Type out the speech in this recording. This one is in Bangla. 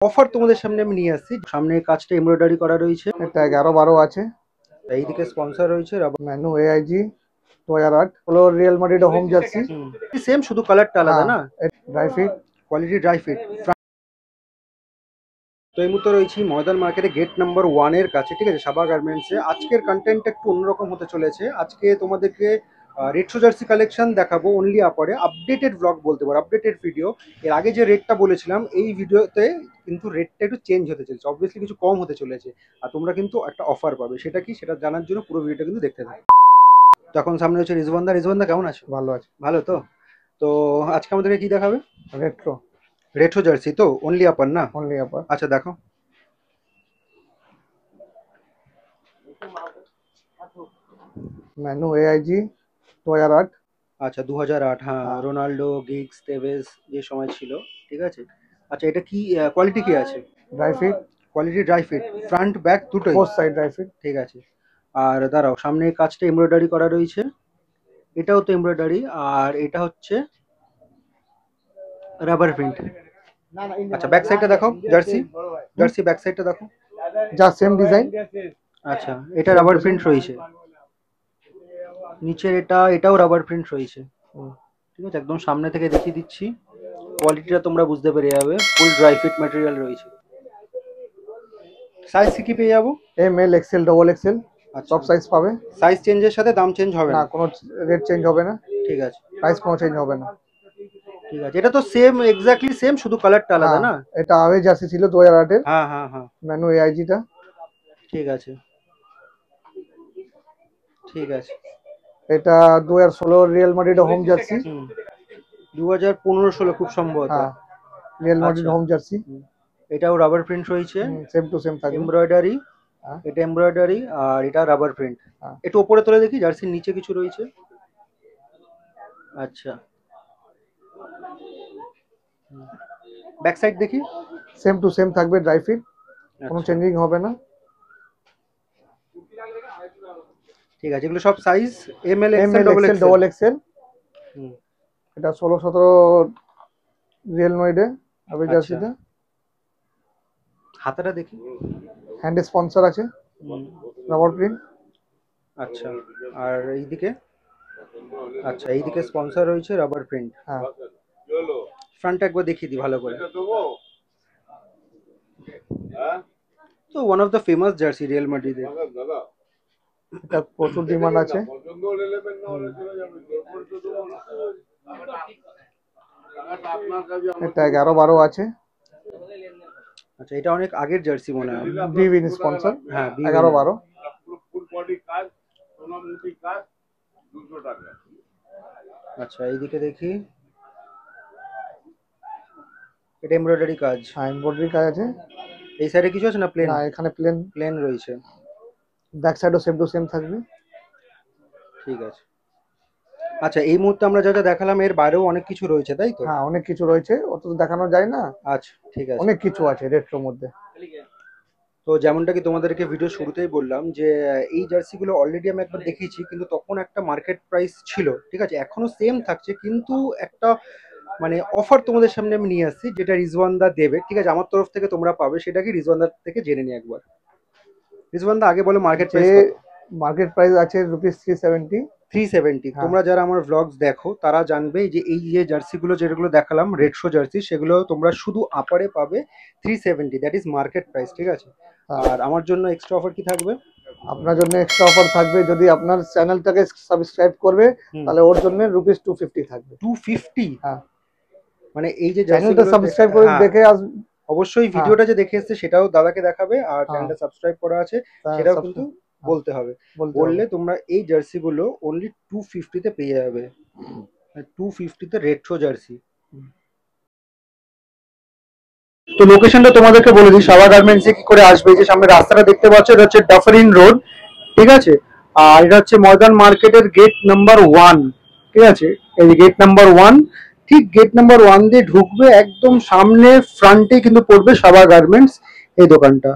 অফার তোমাদের সামনে আমি নিয়ে আসছি। সামনে কাজটা এমব্রয়ডারি করা রয়েছে, এটা 11-12 আছে। এইদিকে স্পন্সর রয়েছে ম্যানু এআইজি 2008 হলো Real Madrid home jersey. Same, শুধু কালারটা আলাদা না। Dry fit quality dry fit. তো এই মুহূর্তে রয়েছি ময়দান মার্কেটে গেট নাম্বার 1 এর কাছে, ঠিক আছে, সাবা গার্মেন্টসে। আজকের কন্টেন্টটা একটু অন্যরকম হতে চলেছে। আজকে তোমাদেরকে রেট্রো জার্সি কালেকশন দেখাবো অনলি আপারে। আপডেটেড ব্লগ বলতে পারো, আপডেটেড ভিডিও। এর আগে যে রেটটা বলেছিলাম এই ভিডিওতে কিন্তু রেটটা একটু চেঞ্জ হতে চলেছে, অবভিয়াসলি কিছু কম হতে চলেছে। আর তোমরা কিন্তু একটা অফার পাবে, সেটা কি সেটা জানার জন্য পুরো ভিডিওটা কিন্তু দেখতে থাকো। তখন সামনে হচ্ছে রিজওয়ানদা। রিজওয়ানদা কেমন আছো? ভালো আছে। ভালো তো? তো আজকে আমাদেরকে কি দেখাবে? রেট্রো রেট্রো জার্সি তো অনলি আপার না? অনলি আপার। আচ্ছা দেখো। ম্যানু এআইজি 2008। আচ্ছা 2008, হ্যাঁ, রোনাল্ডো, গিগস, তেভেজ যে সময় ছিল, ঠিক আছে। আচ্ছা এটা কি কোয়ালিটি কি আছে? Dry fit, quality dry fit, front back দুটোই? Both side dry fit. ঠিক আছে। আর দাঁড়াও, সামনে কাজটা এমব্রয়ডারি করা রয়েছে, এটাও তো এমব্রয়ডারি, আর এটা হচ্ছে রাবার প্রিন্ট। আচ্ছা ব্যাক সাইডটা দেখো, জার্সি জার্সি ব্যাক সাইডটা দেখো। যা সেম ডিজাইন। আচ্ছা এটা রাবার প্রিন্ট রয়েছে, নিচের এটাও রাবার প্রিন্ট রয়েছে, ঠিক আছে। একদম সামনে থেকে দেখিয়ে দিচ্ছি, কোয়ালিটিটা তোমরা বুঝতে পেরে যাবে। ফুল ড্রাই ফিট ম্যাটেরিয়াল রয়েছে। সাইজ কি পেয়ে যাবো? M L XL double XL সব সাইজ পাবে। সাইজ চেঞ্জের সাথে দাম চেঞ্জ হবে না, না? কোনো রেট চেঞ্জ হবে না। ঠিক আছে, প্রাইস কোনো চেঞ্জ হবে না। ঠিক আছে। এটা তো সেম, এক্স্যাক্টলি সেম, শুধু কালারটা আলাদা না? এটা আগে জার্সি ছিল 2008 এর। হ্যাঁ হ্যাঁ হ্যাঁ, ম্যানু এআইজিটা। ঠিক আছে, ঠিক আছে। এটা 2016 রিয়াল মাদ্রিড হোম জার্সি। 2015-16 খুব সম্ভবত। হ্যাঁ, রিয়াল মাদ্রিড হোম জার্সি। এটাও রাবার প্রিন্ট রয়েছে, সেম টু সেম থাকবে। এমব্রয়ডারি, এটা এমব্রয়ডারি আর এটা রাবার প্রিন্ট। একটু উপরে তুলে দেখি, জার্সির নিচে কিছু রয়েছে। আচ্ছা ব্যাক সাইড দেখি। সেম টু সেম থাকবে, ড্রাই ফিট, কোনো চেঞ্জিং হবে না। ঠিক আছে, এগুলো সব size M L XL double XL. এটা 16-17 রিয়েল মাদ্রিডে আবে জার্সিটা। হাতাটা দেখি, হ্যান্ড স্পন্সর আছে, রাবার প্রিন্ট। আচ্ছা আর এইদিকে? আচ্ছা এইদিকে স্পন্সর রয়েছে, রাবার প্রিন্ট। হ্যাঁ, ফ্রন্ট একবার দেখিয়ে দিই ভালো করে। তো one of the famous jersey Real মাদ্রিদের। এটা প্রচুর ডিমান্ড আছে। এটা 11-12 আছে। আচ্ছা এটা অনেক আগের জার্সি মনে হয়। বিবিন স্পন্সর। হ্যাঁ 11-12। আচ্ছা এইদিকে দেখি, এটা এমব্রয়ডারি কাজ। হ্যাঁ, এমব্রয়ডারি কাজ আছে। এই সাইডে কিছু আছে না? প্লেন? না, এখানে প্লেন প্লেন রয়েছে। ব্যাক সাইডও সেম টু সেম থাকবে। ঠিক আছে। আচ্ছা এই মুহূর্তে আমরা যা যা দেখালাম এর বাইরেও অনেক কিছু রয়েছে, তাই তো? হ্যাঁ, অনেক কিছু রয়েছে, অত তো দেখানো যায় না। আচ্ছা ঠিক আছে, অনেক কিছু আছে রেট্রোর মধ্যে। তো যেমনটা কি তোমাদেরকে ভিডিও শুরুতেই বললাম যে এই জার্সিগুলো অলরেডি আমি একবার দেখিয়েছি, কিন্তু তখন একটা মার্কেট প্রাইস ছিল, ঠিক আছে। এখনো সেম থাকছে, কিন্তু একটা মানে অফার তোমাদের সামনে আমি নিয়ে আসছি, যেটা রিজওয়ানদা দেবে, ঠিক আছে, আমার তরফ থেকে তোমরা পাবে। সেটা কি রিজওয়ানদার থেকে জেনে নিই একবার। রিজওয়ানদা আগে বলো মার্কেট প্রাইস কত? মার্কেট প্রাইস আছে ₹370। 370। তোমরা যারা আমার ভ্লগস দেখো তারা জানবে যে এই যে জার্সিগুলো যেগুলো দেখালাম রেট্রো জার্সি, সেগুলো তোমরা শুধু আপারে পাবে 370, দ্যাট ইজ মার্কেট প্রাইস, ঠিক আছে। আর আমার জন্য এক্সট্রা অফার কি থাকবে? আপনার জন্য এক্সট্রা অফার থাকবে, যদি আপনার চ্যানেলটাকে সাবস্ক্রাইব করবে তাহলে ওর জন্য ₹250 থাকবে। 250? হ্যাঁ, মানে এই যে চ্যানেলটা সাবস্ক্রাইব করে দেখে আসবে। অবশ্যই ভিডিওটা যে দেখে এসছে সেটাও দাদাকে দেখাবে, আর চ্যানেলটা সাবস্ক্রাইব করা আছে সেটাও কিন্তু বলতে হবে। বললে তোমরা এই জার্সিগুলো অনলি 250 তে পেয়ে যাবে। 250 তে রেট্রো জার্সি। তো লোকেশনটা তোমাদেরকে বলে দিই, সাবা গার্মেন্টসে কি করে আসবে। যে সামনে রাস্তাটা দেখতে পাচ্ছ এটা হচ্ছে ডাফারিন রোড, ঠিক আছে। আর এটা হচ্ছে ময়দান মার্কেটের গেট নাম্বার 1, ঠিক আছে। এই যে গেট নাম্বার 1, ঠিক গেট নাম্বার 1 দিয়ে ঢুকবে, একদম সামনে ফ্রন্টে কিন্তু পড়বে সাবা গার্মেন্টস এই দোকানটা।